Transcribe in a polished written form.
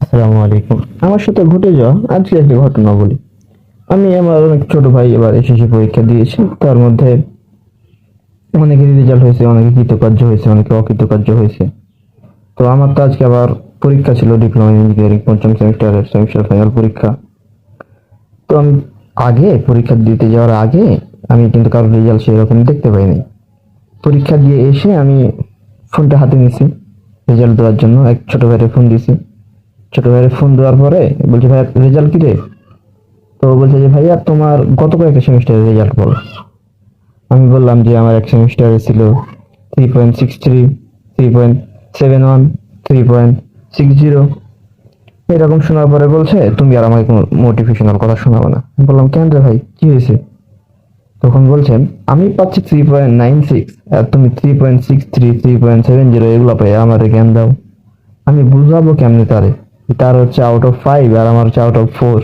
আসসালামু আলাইকুম। আমার সাথে ঘটে যাওয়া আজকে একটা ঘটনা বলি। আমি আমার অনেক ছোট ভাই এবার এসএসসি পরীক্ষা দিয়েছি। তার মধ্যে অনেকেরই রেজাল্ট হয়েছে, অনেকে কৃতকার্য হয়েছে, অনেকে অকৃতকার্য হয়েছে। তো আমার তো আজকে আবার পরীক্ষা ছিল, ডিপ্লোমা ইঞ্জিনিয়ারিং পঞ্চম সেমিস্টারের সেমিস্টার ফাইনাল পরীক্ষা। তো আমি পরীক্ষা দিতে যাওয়ার আগে আমি কিন্তু কারোর রেজাল্ট সেরকম দেখতে পাইনি। পরীক্ষা দিয়ে এসে আমি ফোনটা হাতে নিয়েছি রেজাল্ট দেওয়ার জন্য। এক ছোট ভাইয়ের ফোন দিয়েছি। ছোট ভাইয়ের ফোন দেওয়ার পরে বলছি, ভাই রেজাল্ট কি রে? তো ও বলছে যে ভাইয়া তোমার গত কয়েকটা সেমিস্টারের রেজাল্ট বলো। আমি বললাম যে আমার এক সেমিস্টারে ছিল 3.63, 3.71, 3.60। এরকম শোনার পরে বলছে তুমি আর আমাকে কোনো মোটিভেশনাল কথা শোনাবো না। আমি বললাম কেন রে ভাই, কি হয়েছে? তখন বলছেন আমি পাচ্ছি 3.96 আর তুমি 3.63, 3.70 এগুলো পাই আমার জ্ঞান দাও। আমি বুঝাবো কেমনে তারে? তার হচ্ছে আউট অফ 5 আর আমার হচ্ছে আউট অফ 4।